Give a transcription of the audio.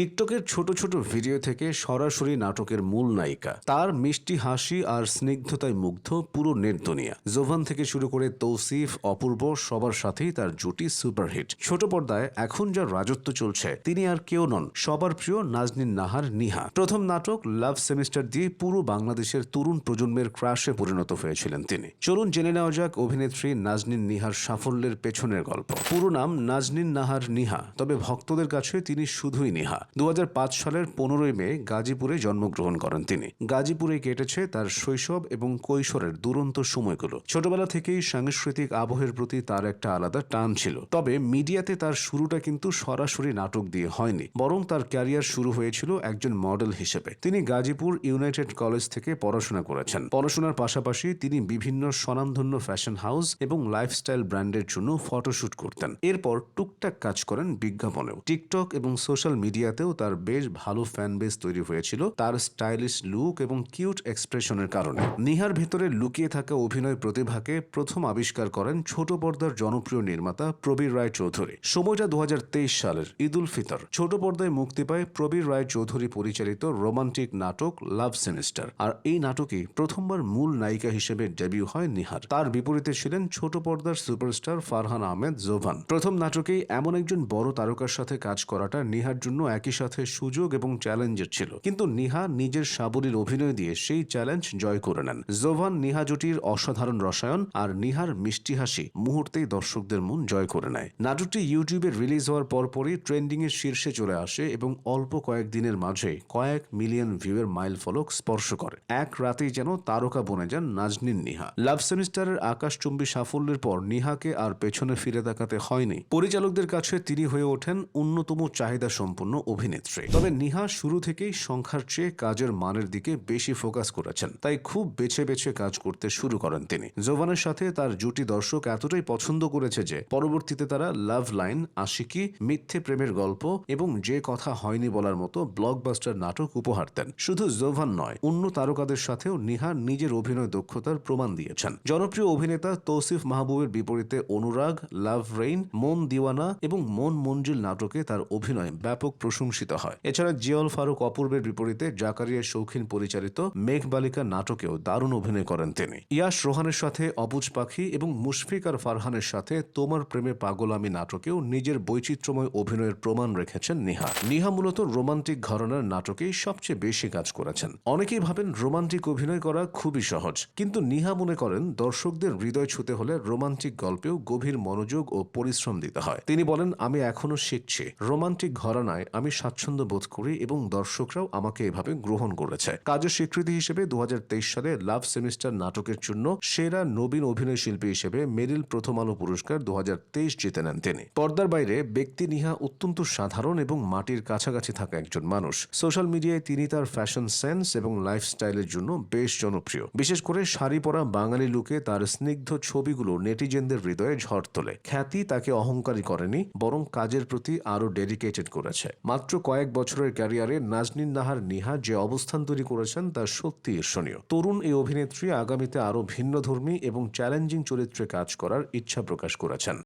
টিকটকের ছোট ছোট ভিডিও থেকে সরাসরি নাটকের মূল নায়িকা। তার মিষ্টি হাসি আর স্নিগ্ধতায় মুগ্ধ পুরো নেট দুনিয়া। জোভান থেকে শুরু করে তৌসিফ, অপূর্ব সবার সাথেই তার জুটি সুপারহিট। ছোট পর্দায় এখন যার রাজত্ব চলছে তিনি আর কেউ নন, সবার প্রিয় নাজনীন নাহার নিহা। প্রথম নাটক লাভ সেমিস্টার দিয়ে পুরো বাংলাদেশের তরুণ প্রজন্মের ক্রাশে পরিণত হয়েছিলেন তিনি। চলুন জেনে নেওয়া যাক অভিনেত্রী নাজনীন নিহার সাফল্যের পেছনের গল্প। পুরো নাম নাজনীন নাহার নিহা, তবে ভক্তদের কাছে তিনি শুধুই নিহা। 2005 সালের 15 মে গাজীপুরে জন্মগ্রহণ করেন তিনি। গাজীপুরে কেটেছে তার শৈশব এবং কৈশোরের দুরন্ত সময়গুলো। ছোটবেলা থেকেই সাংস্কৃতিক আবহের প্রতি তার একটা আলাদা টান ছিল। তবে মিডিয়াতে তার শুরুটা কিন্তু সরাসরি নাটক দিয়ে হয়নি, বরং তার ক্যারিয়ার শুরু হয়েছিল একজন মডেল হিসেবে। তিনি গাজীপুর ইউনাইটেড কলেজ থেকে পড়াশোনা করেছেন। পড়াশোনার পাশাপাশি তিনি বিভিন্ন স্বনামধন্য ফ্যাশন হাউস এবং লাইফস্টাইল ব্র্যান্ডের জন্য ফটোশুট করতেন। এরপর টুকটাক কাজ করেন বিজ্ঞাপনেও। টিকটক এবং সোশ্যাল মিডিয়াতেও তার বেশ ভালো ফ্যান বেস তৈরি হয়েছিল তার স্টাইলিশ লুক এবং কিউট এক্সপ্রেশনের কারণে। নিহার ভেতরে লুকিয়ে থাকা অভিনয় প্রতিভাকে প্রথম আবিষ্কার করেন ছোট পর্দার জনপ্রিয় নির্মাতা প্রবীর রায় চৌধুরী। সময়টা 2023 সালের ঈদ উল ফিতর। ছোট পর্দায় মুক্তি পায় প্রবীর রায় চৌধুরী পরিচালিত রোমান্টিক নাটক লাভ সেমিস্টার। আর এই নাটকেই প্রথমবার মূল নায়িকা হিসেবে ডেবিউ হয় নিহার। তার বিপরীতে ছিলেন ছোট পর্দার সুপারস্টার ফারহান আহমেদ জোভান। প্রথম নাটকেই এমন একজন বড় তারকার সাথে কাজ করাটা নিহার জন্য একই সাথে সুযোগ এবং চ্যালেঞ্জের ছিল, কিন্তু নিহা নিজের সাবলীল অভিনয় দিয়ে সেই চ্যালেঞ্জ জয় করে নেন। জোভান নিহা জুটির অসাধারণ রসায়ন আর নিহার মিষ্টি হাসি মুহূর্তেই দর্শকদের মন জয় করে নেয়। নাটকটি ইউটিউবে রিলিজ হওয়ার পরপরই ট্রেন্ডিং এর শীর্ষে চলে আসে এবং অল্প কয়েকদিনের মাঝে কয়েক মিলিয়ন ভিউয়ের মাইল ফলক স্পর্শ করে। এক রাতেই যেন তারকা বনে যান নাজনীন নিহা। লাভ সেমিস্টারের আকাশচুম্বী সাফল্যের পর নিহাকে আর পেছনে ফিরে তাকাতে হয়নি। পরিচালকদের কাছে তিনি হয়ে ওঠেন অন্যতম চাহিদা সম্পন্ন অভিনেত্রী। তবে নিহা শুরু থেকেই সংখ্যার চেয়ে কাজের মানের দিকে বেশি ফোকাস করেছেন, তাই খুব বেছে বেছে কাজ করতে শুরু করেন তিনি। জোভানের সাথে তার জুটি দর্শক এতটাই পছন্দ করেছে যে পরবর্তীতে তারা লাভ লাইন, আশিকি, মিথ্যে প্রেমের গল্প এবং যে কথা হয়নি বলার মতো ব্লকবাস্টার নাটক উপহার দেন। শুধু জোভান নয়, অন্য তারকাদের সাথেও নিহা নিজের অভিনয় দক্ষতার প্রমাণ দিয়েছেন। জনপ্রিয় অভিনেতা তৌসিফ মাহবুবের বিপরীতে অনুরাগ, লাভ রেইন, মন দিওয়ানা এবং মন মঞ্জিল নাটকে তার অভিনয় ব্যাপক প্রশংসিত হয়। এছাড়া জিয়ল ফারুক অপূর্বের বিপরীতে জাকারিয়া শৌখিন পরিচালিত মেঘ বালিকা নাটকেও দারুণ অভিনয় করেন তিনি। ইয়াশ রোহানের সাথে অবুজ পাখি এবং মুশফিক আর ফারহানের সাথে তোমার প্রেমে পাগল আমি নাটকেও নিজের বৈচিত্র্যময় অভিনয়ের প্রমাণ রেখেছেন নিহা। নিহা মূলত রোমান্টিক ঘরানার নাটকেই সবচেয়ে বেশি কাজ করেছেন। অনেকেই ভাবেন রোমান্টিক অভিনয় করা খুবই সহজ, কিন্তু নিহা মনে করেন দর্শকদের হৃদয় ছুঁতে হলে রোমান্টিক গল্পেও গভীর মনোযোগ ও পরিশ্রম দিতে হয়। তিনি বলেন, আমি এখনো শিখছি। রোমান্টিক ঘরানায় আমি স্বাচ্ছন্দ্য বোধ করি এবং দর্শকরাও আমাকে এভাবে গ্রহণ করেছে। কাজের স্বীকৃতি হিসেবে 2023 সালে লাভ সেমিস্টার নাটকের জন্য সেরা নবীন অভিনয় শিল্পী হিসেবে মেরিল প্রথম আলো পুরস্কার 2023 জিতে নেন তিনি। পর্দার বাইরে ব্যক্তি নিহা অত্যন্ত সাধারণ এবং মাটির কাছাকাছি থাকা একজন মানুষ। সোশ্যাল মিডিয়ায় তিনি তার ফ্যাশন সেন্স এবং লাইফস্টাইলের জন্য বেশ জনপ্রিয়। বিশেষ করে শাড়ি পরা বাঙালি লুকে তার স্নিগ্ধ ছবিগুলো নেটিজেনদের হৃদয়ে ঝড় তোলে। খ্যাতি তাকে অহংকারী করেনি, বরং কাজের প্রতি আরো ডেডিকেটেড করেছে। মাত্র কয়েক বছরের ক্যারিয়ারে নাজনীন নাহার নিহা যে অবস্থান তৈরি করেছেন তা সত্যি ঈর্ষণীয়। তরুণ এই অভিনেত্রী আগামীতে আরো ভিন্নধর্মী এবং চ্যালেঞ্জিং চরিত্রে কাজ করার ইচ্ছা প্রকাশ করেছেন।